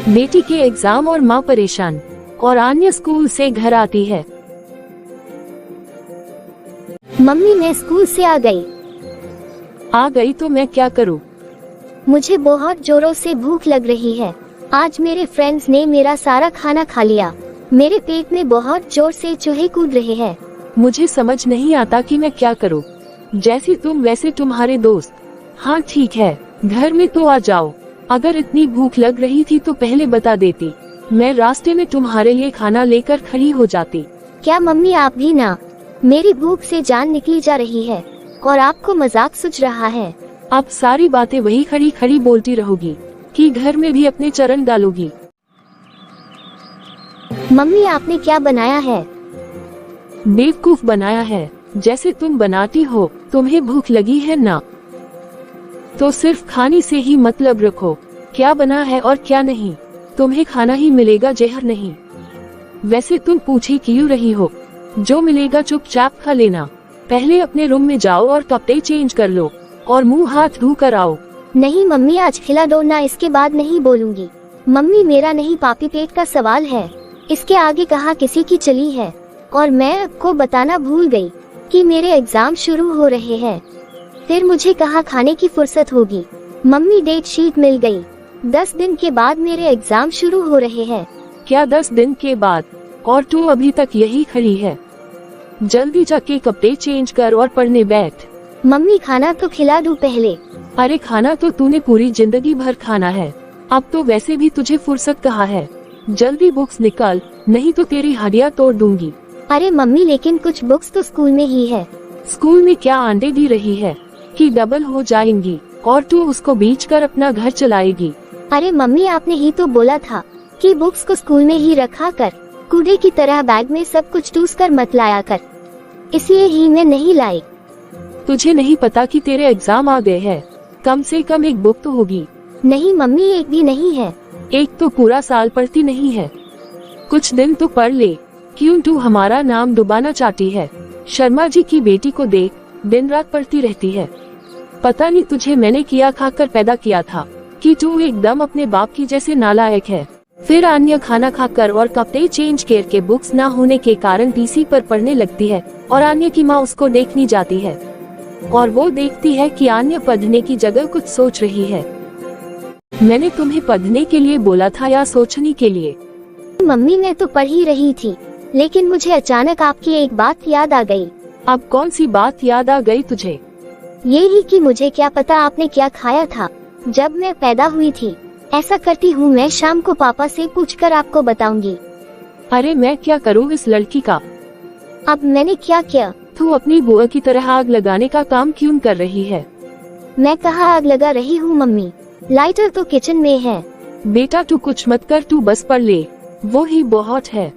बेटी के एग्जाम और माँ परेशान, और आन्या स्कूल से घर आती है। मम्मी मैं स्कूल से आ गई। आ गई तो मैं क्या करूँ? मुझे बहुत जोरों से भूख लग रही है। आज मेरे फ्रेंड्स ने मेरा सारा खाना खा लिया। मेरे पेट में बहुत जोर से चूहे कूद रहे हैं। मुझे समझ नहीं आता कि मैं क्या करूँ। जैसी तुम वैसे तुम्हारे दोस्त। हाँ ठीक है, घर में तो आ जाओ। अगर इतनी भूख लग रही थी तो पहले बता देती, मैं रास्ते में तुम्हारे लिए खाना लेकर खड़ी हो जाती। क्या मम्मी आप भी ना? मेरी भूख से जान निकली जा रही है और आपको मजाक सूझ रहा है। अब सारी बातें वही खड़ी खड़ी बोलती रहोगी कि घर में भी अपने चरण डालोगी। मम्मी आपने क्या बनाया है? बेवकूफ बनाया है, जैसे तुम बनाती हो। तुम्हें भूख लगी है ना, तो सिर्फ खाने से ही मतलब रखो। क्या बना है और क्या नहीं, तुम्हें खाना ही मिलेगा, जहर नहीं। वैसे तुम पूछे क्यों रही हो? जो मिलेगा चुपचाप खा लेना। पहले अपने रूम में जाओ और कपड़े चेंज कर लो और मुंह हाथ धो कर आओ। नहीं मम्मी आज खिला दो ना, इसके बाद नहीं बोलूंगी। मम्मी मेरा नहीं पापी पेट का सवाल है, इसके आगे कहा किसी की चली है। और मैं आपको बताना भूल गई कि मेरे एग्जाम शुरू हो रहे हैं। फिर मुझे कहा खाने की फुर्सत होगी। मम्मी डेट शीट मिल गई। 10 दिन के बाद मेरे एग्जाम शुरू हो रहे हैं। क्या 10 दिन के बाद? और तू अभी तक यही खड़ी है? जल्दी जाके कपड़े चेंज कर और पढ़ने बैठ। मम्मी खाना तो खिला दूं पहले। अरे खाना तो तूने पूरी जिंदगी भर खाना है, अब तो वैसे भी तुझे फुर्सत कहाँ है। जल्दी बुक्स निकाल, नहीं तो तेरी हड्डियाँ तोड़ दूंगी। अरे मम्मी लेकिन कुछ बुक्स तो स्कूल में ही है। स्कूल में क्या अंडे दी रही है कि डबल हो जाएंगी और तू उसको बेच कर अपना घर चलाएगी? अरे मम्मी आपने ही तो बोला था कि बुक्स को स्कूल में ही रखा कर, कूड़े की तरह बैग में सब कुछ टूस कर मत लाया कर, इसलिए ही मैं नहीं लाई। तुझे नहीं पता कि तेरे एग्जाम आ गए हैं? कम से कम एक बुक तो होगी। नहीं मम्मी एक भी नहीं है। एक तो पूरा साल पढ़ती नहीं है, कुछ दिन तो पढ़ ले। क्यों तू हमारा नाम डुबाना चाहती है? शर्मा जी की बेटी को देख, दिन रात पढ़ती रहती है। पता नहीं तुझे मैंने किया खाकर पैदा किया था कि तू एकदम अपने बाप की जैसे नालायक है। फिर आन्या खाना खाकर और कपड़े चेंज करके बुक्स ना होने के कारण पीसी पर पढ़ने लगती है और आन्या की माँ उसको देखने जाती है और वो देखती है कि आन्या पढ़ने की जगह कुछ सोच रही है। मैंने तुम्हें पढ़ने के लिए बोला था या सोचने के लिए? मम्मी मैं तो पढ़ ही रही थी, लेकिन मुझे अचानक आपकी एक बात याद आ गई। अब कौन सी बात याद आ गई तुझे? ये ही कि मुझे क्या पता आपने क्या खाया था जब मैं पैदा हुई थी। ऐसा करती हूँ, मैं शाम को पापा से पूछकर आपको बताऊंगी। अरे मैं क्या करूँ इस लड़की का? अब मैंने क्या किया? तू अपनी बुआ की तरह आग लगाने का काम क्यों कर रही है? मैं कहाँ आग लगा रही हूँ मम्मी, लाइटर तो किचन में है। बेटा तू कुछ मत कर, तू बस पढ़ ले, वो ही बहुत है।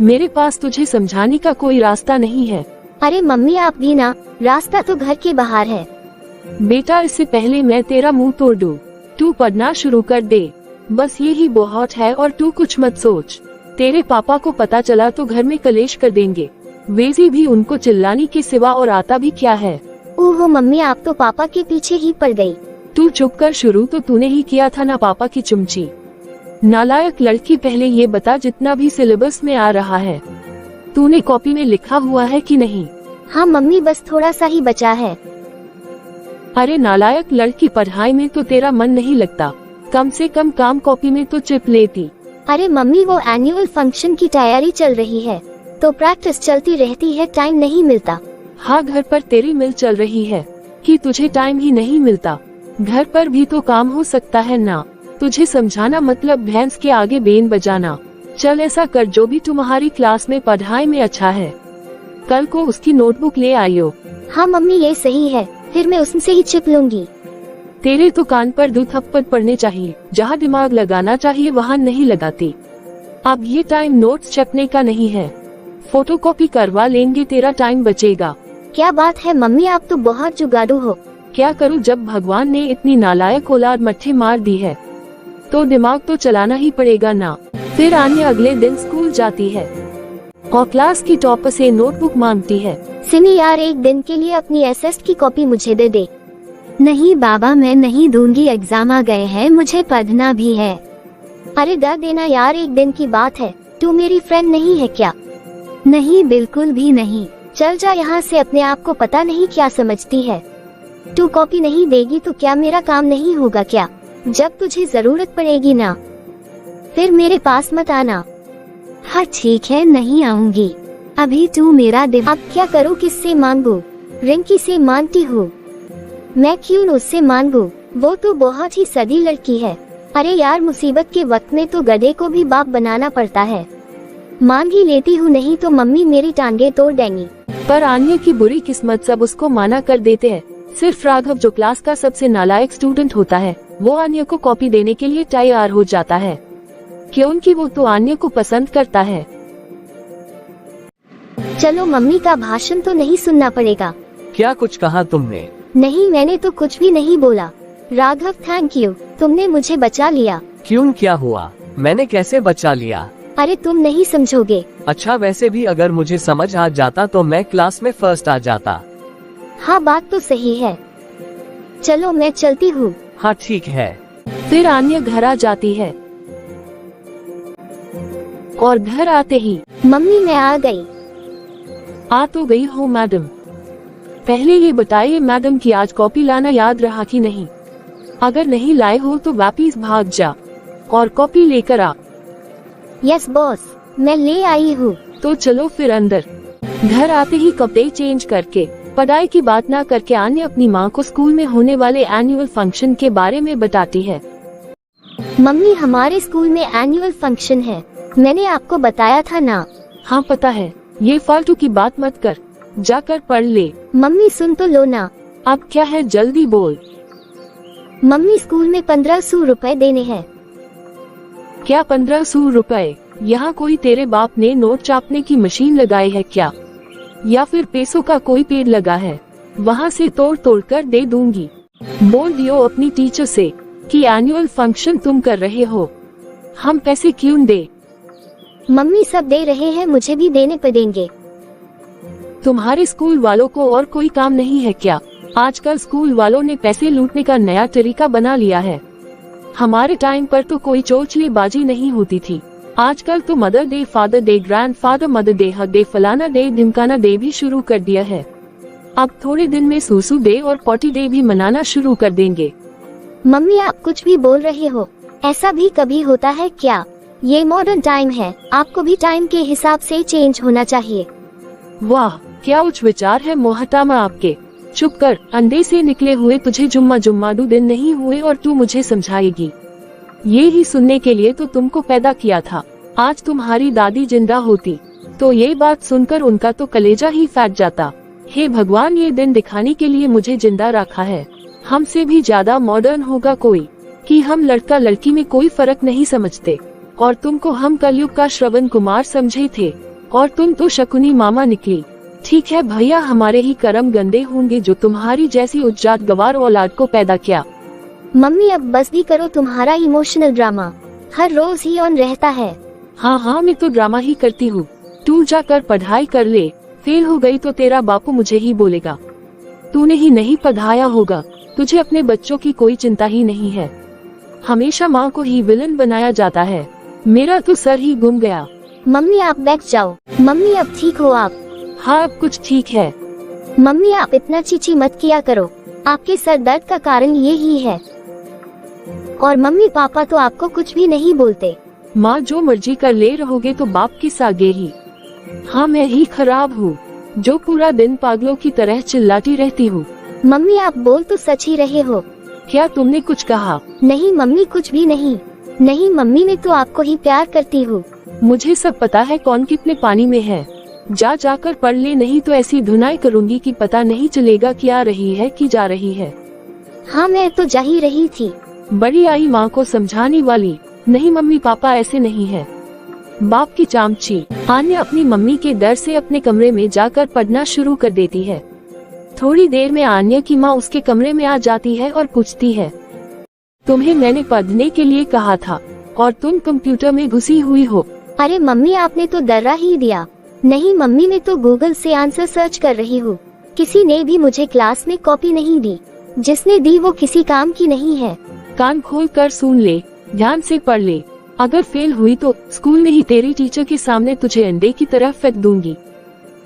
मेरे पास तुझे समझाने का कोई रास्ता नहीं है। अरे मम्मी आप भी ना, रास्ता तो घर के बाहर है। बेटा इससे पहले मैं तेरा मुंह तोड़ दूं, तू पढ़ना शुरू कर दे। बस यही बहुत है और तू कुछ मत सोच। तेरे पापा को पता चला तो घर में कलेश कर देंगे। वैसे भी उनको चिल्लाने के सिवा और आता भी क्या है। ओहो मम्मी आप तो पापा के पीछे ही पड़ गई। तू चुप कर, शुरू तो तूने ही किया था ना पापा की चुमची। नालायक लड़की, पहले ये बता जितना भी सिलेबस में आ रहा है तूने कॉपी में लिखा हुआ है कि नहीं? हाँ मम्मी बस थोड़ा सा ही बचा है। अरे नालायक लड़की, पढ़ाई में तो तेरा मन नहीं लगता, कम से कम काम कॉपी में तो चिप लेती। अरे मम्मी वो एनुअल फंक्शन की तैयारी चल रही है तो प्रैक्टिस चलती रहती है, टाइम नहीं मिलता। हाँ घर पर तेरी मिल चल रही है कि तुझे टाइम ही नहीं मिलता। घर पर भी तो काम हो सकता है ना। तुझे समझाना मतलब भैंस के आगे बेन बजाना। चल ऐसा कर, जो भी तुम्हारी क्लास में पढ़ाई में अच्छा है कल को उसकी नोटबुक ले आइयो। हाँ मम्मी ये सही है, फिर मैं उससे ही चिप लूंगी। तेरे तो कान पर 2 थप्पड़ पड़ने चाहिए, जहाँ दिमाग लगाना चाहिए वहाँ नहीं लगाती। अब ये टाइम नोट्स छपने का नहीं है, फोटोकॉपी करवा लेंगे, तेरा टाइम बचेगा। क्या बात है मम्मी, आप तो बहुत जुगाड़ू हो। क्या करूँ, जब भगवान ने इतनी नालायक औलाद मट्ठे मार दी है तो दिमाग तो चलाना ही पड़ेगा ना। फिर आन्या अगले दिन स्कूल जाती है और क्लास की टॉपर से नोटबुक मांगती है। सिमी यार एक दिन के लिए अपनी एसएस की कॉपी मुझे दे दे। नहीं बाबा मैं नहीं दूंगी, एग्जाम आ गए हैं, मुझे पढ़ना भी है। अरे डर देना यार, एक दिन की बात है। तू मेरी फ्रेंड नहीं है क्या? नहीं, बिल्कुल भी नहीं। चल जा यहाँ से, अपने आप को पता नहीं क्या समझती है। तू कॉपी नहीं देगी तो क्या मेरा काम नहीं होगा क्या? जब तुझे जरूरत पड़ेगी ना, फिर मेरे पास मत आना। हाँ ठीक है, नहीं आऊंगी। अभी तू मेरा दिमाग। अब क्या करूँ, किससे मांगू? रिंकी से मांगती हूँ। मैं क्यों उससे मांगू? वो तो बहुत ही सदी लड़की है। अरे यार, मुसीबत के वक्त में तो गधे को भी बाप बनाना पड़ता है। मांग ही लेती हूँ, नहीं तो मम्मी मेरी टांगे तोड़ देंगी। पर आन्या की बुरी किस्मत सब उसको माना कर देते हैं। सिर्फ राघव जो क्लास का सबसे नालायक स्टूडेंट होता है, वो आन्या को कॉपी देने के लिए तैयार हो जाता है, क्योंकि वो तो आन्या को पसंद करता है। चलो, मम्मी का भाषण तो नहीं सुनना पड़ेगा। क्या कुछ कहा तुमने? नहीं, मैंने तो कुछ भी नहीं बोला। राघव थैंक यू, तुमने मुझे बचा लिया। क्यों, क्या हुआ? मैंने कैसे बचा लिया? अरे तुम नहीं समझोगे। अच्छा, वैसे भी अगर मुझे समझ आ जाता तो मैं क्लास में फर्स्ट आ जाता। हाँ, बात तो सही है। चलो मैं चलती हूँ। हाँ ठीक है। फिर आन्या घर आ जाती है और घर आते ही, मम्मी मैं आ गई। आ तो गई हो मैडम। पहले ये बताइए मैडम कि आज कॉपी लाना याद रहा कि नहीं? अगर नहीं लाए हो तो वापिस भाग जा और कॉपी लेकर आ। यस बॉस, मैं ले आई हूँ। तो चलो फिर अंदर। घर आते ही कपड़े चेंज करके, पढ़ाई की बात ना करके, आन्या अपनी माँ को स्कूल में होने वाले एनुअल फंक्शन के बारे में बताती है। मम्मी, हमारे स्कूल में एनुअल फंक्शन है, मैंने आपको बताया था ना। हाँ पता है, ये फालतू की बात मत कर, जाकर पढ़ ले। मम्मी सुन तो लो ना। अब क्या है, जल्दी बोल। मम्मी, स्कूल में 1500 रुपए देने हैं। क्या 1500 रुपए? यहाँ कोई तेरे बाप ने नोट चापने की मशीन लगाई है क्या? या फिर पैसों का कोई पेड़ लगा है? वहाँ से तोड़ तोड़ कर दे दूंगी। बोल दियो अपनी टीचर से कि एनुअल फंक्शन तुम कर रहे हो, हम पैसे क्यों दे? मम्मी सब दे रहे हैं, मुझे भी देने पड़ेंगे। तुम्हारे स्कूल वालों को और कोई काम नहीं है क्या? आजकल स्कूल वालों ने पैसे लूटने का नया तरीका बना लिया है। हमारे टाइम पर तो कोई चोचलेबाजी नहीं होती थी। आजकल तो mother day, father day, grandfather mother day, हक डे, फलाना डे, ढिमकाना डे भी शुरू कर दिया है। अब थोड़े दिन में सूसू डे और पॉटी डे भी मनाना शुरू कर देंगे। मम्मी आप कुछ भी बोल रहे हो, ऐसा भी कभी होता है क्या? ये मॉडर्न टाइम है, आपको भी टाइम के हिसाब से चेंज होना चाहिए। वाह, क्या उच्च विचार है मोहतरमा आपके। चुप कर, अंडे से निकले हुए तुझे जुम्मा दो दिन नहीं हुए और तू मुझे समझाएगी? ये ही सुनने के लिए तो तुमको पैदा किया था। आज तुम्हारी दादी जिंदा होती तो ये बात सुनकर उनका तो कलेजा ही फैट जाता। हे भगवान, ये दिन दिखाने के लिए मुझे जिंदा रखा है। हमसे भी ज्यादा मॉडर्न होगा कोई कि हम लड़का लड़की में कोई फर्क नहीं समझते, और तुमको हम कलयुग का श्रवण कुमार समझे थे और तुम तो शकुनी मामा निकली। ठीक है भैया, हमारे ही कर्म गंदे होंगे जो तुम्हारी जैसी उज्जात गवार औलाद को पैदा किया। मम्मी अब बस भी करो, तुम्हारा इमोशनल ड्रामा हर रोज ही ऑन रहता है। हाँ, मैं तो ड्रामा ही करती हूँ। तू जाकर पढ़ाई कर ले, फेल हो गई तो तेरा बापू मुझे ही बोलेगा। तूने ही नहीं पढ़ाया होगा, तुझे अपने बच्चों की कोई चिंता ही नहीं है। हमेशा माँ को ही विलन बनाया जाता है। मेरा तो सर ही गुम गया। मम्मी आप बैठ जाओ। मम्मी अब ठीक हो आप? हाँ, अब कुछ ठीक है। मम्मी आप इतना चीची मत किया करो, आपके सर दर्द का कारण ये ही है। और मम्मी पापा तो आपको कुछ भी नहीं बोलते। माँ जो मर्जी कर ले रहोगे तो बाप किस आगे ही। हाँ, मैं ही खराब हूँ जो पूरा दिन पागलों की तरह चिल्लाती रहती हूँ। मम्मी आप बोल तो सच ही रहे हो। क्या तुमने कुछ कहा? नहीं मम्मी, कुछ भी नहीं। नहीं मम्मी, मैं तो आपको ही प्यार करती हूँ। मुझे सब पता है कौन कितने पानी में है। जाकर पढ़ ले, नहीं तो ऐसी धुनाई करूँगी कि पता नहीं चलेगा कि आ रही है कि जा रही है। हाँ, मैं तो जा ही रही थी। बड़ी आई माँ को समझाने वाली। नहीं मम्मी पापा ऐसे नहीं है। बाप की चामची। आन्या अपनी मम्मी के डर से अपने कमरे में जाकर पढ़ना शुरू कर देती है। थोड़ी देर में आन्या की माँ उसके कमरे में आ जाती है और पूछती है, तुम्हें मैंने पढ़ने के लिए कहा था और तुम कंप्यूटर में घुसी हुई हो। अरे मम्मी, आपने तो डरा ही दिया। नहीं मम्मी, मैं तो गूगल से आंसर सर्च कर रही हूँ। किसी ने भी मुझे क्लास में कॉपी नहीं दी, जिसने दी वो किसी काम की नहीं है। कान खोल कर सुन ले, ध्यान से पढ़ ले। अगर फेल हुई तो स्कूल में ही तेरी टीचर के सामने तुझे अंडे की तरह फेंक दूंगी।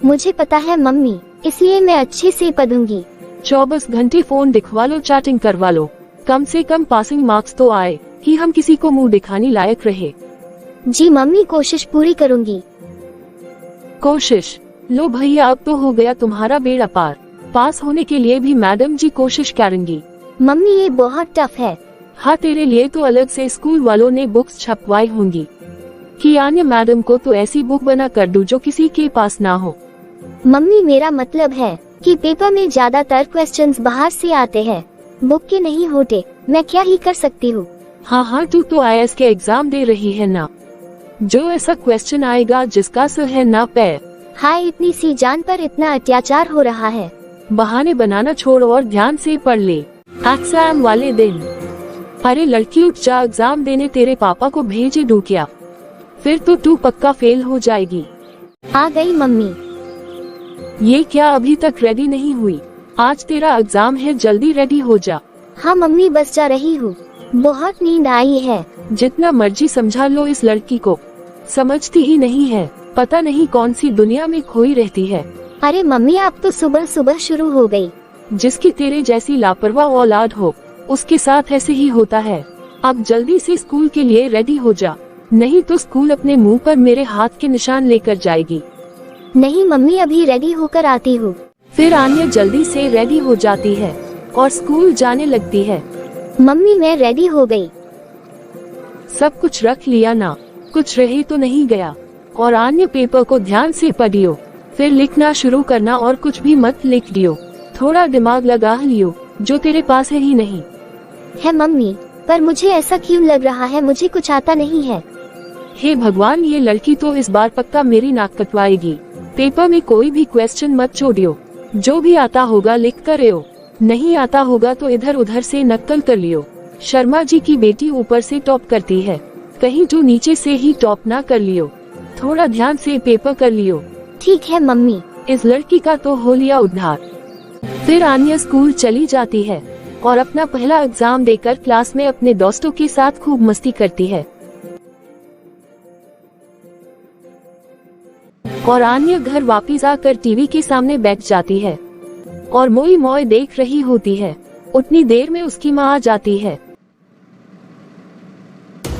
मुझे पता है मम्मी, इसलिए मैं अच्छे से पढ़ूंगी। 24 घंटे फोन दिखवा लो, चैटिंग करवा लो, कम से कम पासिंग मार्क्स तो आए कि हम किसी को मुंह दिखाने लायक रहे। जी मम्मी, कोशिश पूरी करूंगी। कोशिश? लो भैया, अब तो हो गया तुम्हारा बेड़ा पार। पास होने के लिए भी मैडम जी कोशिश करेंगी। मम्मी ये बहुत टफ है। हाँ, तेरे लिए तो अलग से स्कूल वालों ने बुक्स छपवाई होंगी कि अन्य मैडम को तो ऐसी बुक बना कर दूं जो किसी के पास ना हो। मम्मी मेरा मतलब है कि पेपर में ज्यादातर क्वेश्चंस बाहर से आते हैं, बुक के नहीं होते। मैं क्या ही कर सकती हूँ। हाँ, तू तो IAS के एग्जाम दे रही है ना, जो ऐसा क्वेश्चन आएगा जिसका सर है ना पैर। हाय, इतनी सी जान पर इतना अत्याचार हो रहा है। बहाने बनाना छोड़ और ध्यान से पढ़ ले। एग्जाम वाले दिन अरे लड़की, उठ जा, एग्जाम देने तेरे पापा को भेजे दूं क्या? फिर तो तू पक्का फेल हो जाएगी। आ गई मम्मी। ये क्या, अभी तक रेडी नहीं हुई? आज तेरा एग्जाम है, जल्दी रेडी हो जा। हाँ मम्मी, बस जा रही हूँ, बहुत नींद आई है। जितना मर्जी समझा लो, इस लड़की को समझती ही नहीं है। पता नहीं कौन सी दुनिया में खोई रहती है। अरे मम्मी, आप तो सुबह सुबह शुरू हो गई। जिसकी तेरे जैसी लापरवाह औलाद हो उसके साथ ऐसे ही होता है। अब जल्दी से स्कूल के लिए रेडी हो जा, नहीं तो स्कूल अपने मुंह पर मेरे हाथ के निशान लेकर जाएगी। नहीं मम्मी, अभी रेडी होकर आती हूँ। फिर आन्या जल्दी से रेडी हो जाती है और स्कूल जाने लगती है। मम्मी मैं रेडी हो गई। सब कुछ रख लिया ना? कुछ रह तो नहीं गया? और आन्या पेपर को ध्यान से पढ़ियो, फिर लिखना शुरू करना और कुछ भी मत लिख दियो। थोड़ा दिमाग लगा लियो, जो तेरे पास है ही नहीं। है मम्मी, पर मुझे ऐसा क्यों लग रहा है मुझे कुछ आता नहीं है। हे भगवान, ये लड़की तो इस बार पक्का मेरी नाक कटवाएगी। पेपर में कोई भी क्वेश्चन मत छोड़ियो, जो भी आता होगा लिख कर आयो, नहीं आता होगा तो इधर उधर से नकल कर लियो। शर्मा जी की बेटी ऊपर से टॉप करती है, कहीं जो नीचे से ही टॉप ना कर लियो। थोड़ा ध्यान से पेपर कर लियो। ठीक है मम्मी। इस लड़की का तो हो लिया उद्धार। फिर आन्या स्कूल चली जाती है और अपना पहला एग्जाम देकर क्लास में अपने दोस्तों के साथ खूब मस्ती करती है। और आन्या घर वापस आकर टीवी के सामने बैठ जाती है और मोई मोई देख रही होती है। उतनी देर में उसकी माँ आ जाती है।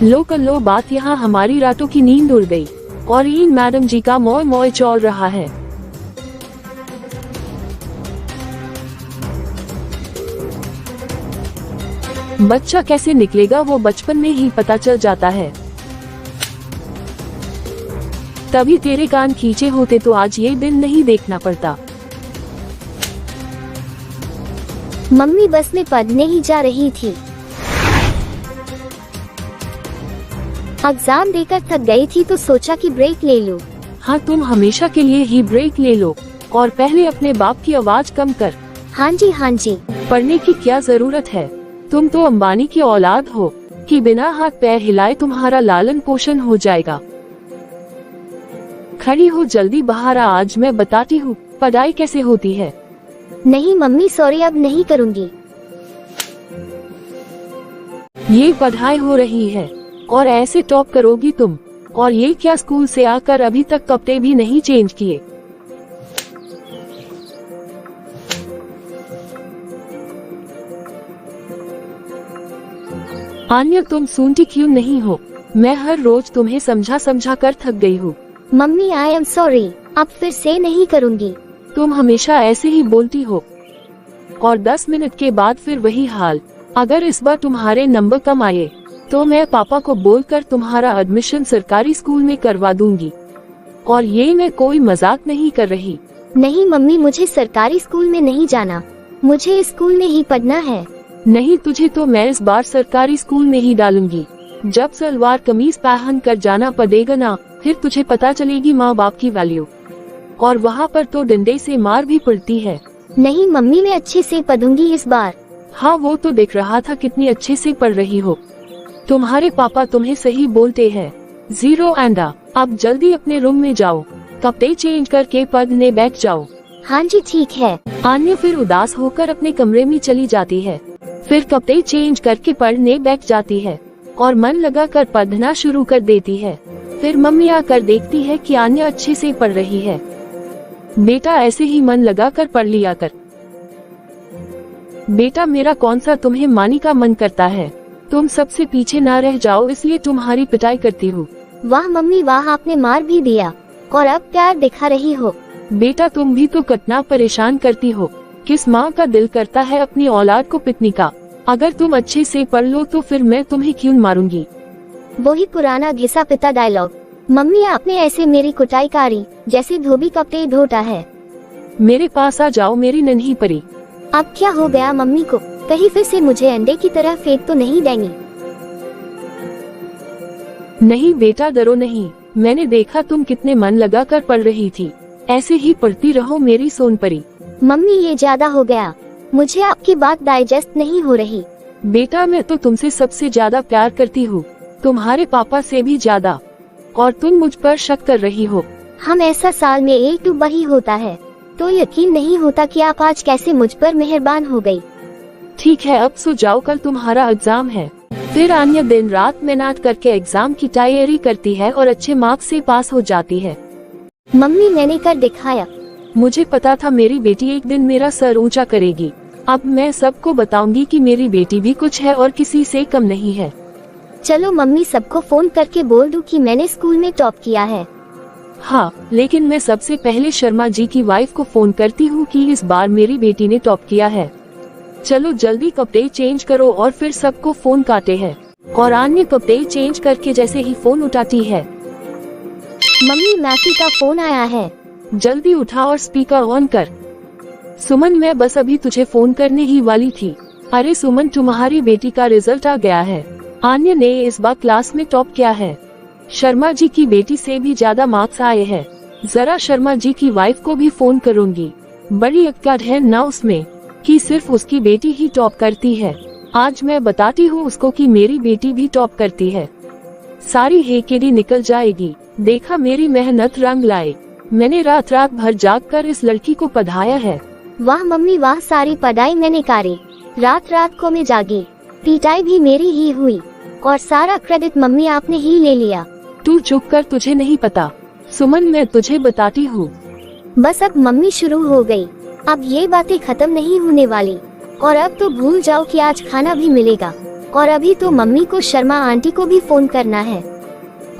लो कर लो बात, यहाँ हमारी रातों की नींद उड़ गई और इन मैडम जी का मोय मोय चल रहा है। बच्चा कैसे निकलेगा वो बचपन में ही पता चल जाता है। तभी तेरे कान खींचे होते तो आज ये दिन नहीं देखना पड़ता। मम्मी बस में पढ़ने ही जा रही थी। एग्जाम देकर थक गई थी तो सोचा कि ब्रेक ले लूं। हाँ, तुम हमेशा के लिए ही ब्रेक ले लो और पहले अपने बाप की आवाज कम कर। हाँ जी। पढ़ने की क्या जरूरत है? तुम तो अंबानी की औलाद हो कि बिना हाथ पैर हिलाए तुम्हारा लालन पोषण हो जाएगा। खड़ी हो, जल्दी बाहर आ, आज मैं बताती हूँ पढ़ाई कैसे होती है। नहीं मम्मी सॉरी, अब नहीं करूँगी। ये पढ़ाई हो रही है और ऐसे टॉप करोगी तुम। और ये क्या, स्कूल से आकर अभी तक कपड़े भी नहीं चेंज किए? आन्या तुम सुनती क्यों नहीं हो? मैं हर रोज तुम्हें समझा कर थक गई हूँ। मम्मी आई एम सॉरी, अब फिर से नहीं करूँगी। तुम हमेशा ऐसे ही बोलती हो और 10 मिनट के बाद फिर वही हाल। अगर इस बार तुम्हारे नंबर कम आए तो मैं पापा को बोलकर तुम्हारा एडमिशन सरकारी स्कूल में करवा दूंगी। और ये मैं कोई मजाक नहीं कर रही। नहीं मम्मी, मुझे सरकारी स्कूल में नहीं जाना, मुझे इस स्कूल में ही पढ़ना है। नहीं, तुझे तो मैं इस बार सरकारी स्कूल में ही डालूंगी। जब सलवार कमीज पहन कर जाना पड़ेगा ना, फिर तुझे पता चलेगी माँ बाप की वैल्यू। और वहाँ पर तो डंडे से मार भी पड़ती है। नहीं मम्मी, मैं अच्छे से पढ़ूंगी इस बार। हाँ, वो तो देख रहा था कितनी अच्छे से पढ़ रही हो। तुम्हारे पापा तुम्हें सही बोलते हैं। 0 एंडा, अब जल्दी अपने रूम में जाओ, कपड़े चेंज करके पढ़ने बैठ जाओ। हाँ जी ठीक है। आन्या फिर उदास होकर अपने कमरे में चली जाती है। फिर कपड़े चेंज करके पढ़ने बैठ जाती है। और मन लगाकर पढ़ना शुरू कर देती है। फिर मम्मी आकर देखती है कि आन्या अच्छे से पढ़ रही है। बेटा ऐसे ही मन लगाकर पढ़ लिया कर। बेटा मेरा कौन सा तुम्हें मानी का मन करता है, तुम सबसे पीछे ना रह जाओ इसलिए तुम्हारी पिटाई करती हूँ। वाह मम्मी वाह, आपने मार भी दिया और अब प्यार दिखा रही हो। बेटा तुम भी तो कितना परेशान करती हो। किस माँ का दिल करता है अपनी औलाद को पिटने का। अगर तुम अच्छे से पढ़ लो तो फिर मैं तुम्हें क्यों मारूंगी। वही पुराना घिसा पिता डायलॉग। मम्मी आपने ऐसे मेरी कुटाई करी जैसे धोबी कपड़े धोता है। मेरे पास आ जाओ मेरी नन्ही परी। अब क्या हो गया मम्मी को, कहीं फिर से मुझे अंडे की तरह फेंक तो नहीं देंगी। नहीं बेटा डरो नहीं, मैंने देखा तुम कितने मन लगाकर पढ़ रही थी। ऐसे ही पढ़ती रहो मेरी सोन परी। मम्मी ये ज्यादा हो गया, मुझे आपकी बात डाइजेस्ट नहीं हो रही। बेटा मैं तो तुमसे सबसे ज्यादा प्यार करती हूँ, तुम्हारे पापा से भी ज्यादा, और तुम मुझ पर शक कर रही हो। हम ऐसा साल में एक बार ही होता है, तो यकीन नहीं होता कि आप आज कैसे मुझ पर मेहरबान हो गई। ठीक है अब सो जाओ, कल तुम्हारा एग्जाम है। फिर आन्या दिन रात मेहनत करके एग्जाम की तैयारी करती है और अच्छे मार्क्स से पास हो जाती है। मम्मी मैंने कर दिखाया। मुझे पता था मेरी बेटी एक दिन मेरा सर ऊंचा करेगी। अब मैं सबको बताऊंगी कि मेरी बेटी भी कुछ है और किसी से कम नहीं है। चलो मम्मी सबको फोन करके बोल दूं कि मैंने स्कूल में टॉप किया है। हाँ लेकिन मैं सबसे पहले शर्मा जी की वाइफ को फोन करती हूँ कि इस बार मेरी बेटी ने टॉप किया है। चलो जल्दी कपड़े चेंज करो और फिर सबको फोन काटे हैं। और आन्या कपड़े चेंज करके जैसे ही फोन उठाती है। मम्मी मैसी का फोन आया है। जल्दी उठा और स्पीकर ऑन कर। सुमन मैं बस अभी तुझे फोन करने ही वाली थी। अरे सुमन तुम्हारी बेटी का रिजल्ट आ गया है। आन्या ने इस बार क्लास में टॉप किया है। शर्मा जी की बेटी से भी ज्यादा मार्क्स आए हैं। जरा शर्मा जी की वाइफ को भी फोन करूंगी। बड़ी अक्कड़ है ना उसमें कि सिर्फ उसकी बेटी ही टॉप करती है। आज मैं बताती हूँ उसको कि मेरी बेटी भी टॉप करती है। सारी हेकेड़ी निकल जाएगी। देखा मेरी मेहनत रंग लाए। मैंने रात रात भर जाग कर इस लड़की को पढ़ाया है। वाह मम्मी वाह, सारी पढ़ाई मैंने करी, रात रात को मैं जागी, पिटाई भी मेरी ही हुई और सारा क्रेडिट मम्मी आपने ही ले लिया। तू चुप कर, तुझे नहीं पता। सुमन मैं तुझे बताती हूँ। बस अब मम्मी शुरू हो गई। अब ये बातें खत्म नहीं होने वाली। और अब तो भूल जाओ कि आज खाना भी मिलेगा। और अभी तो मम्मी को शर्मा आंटी को भी फोन करना है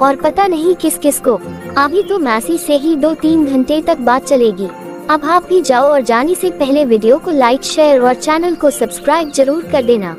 और पता नहीं किस किस को। अभी तो मैसी से ही 2-3 घंटे तक बात चलेगी। अब आप भी जाओ और जाने से पहले वीडियो को लाइक शेयर और चैनल को सब्सक्राइब जरूर कर देना।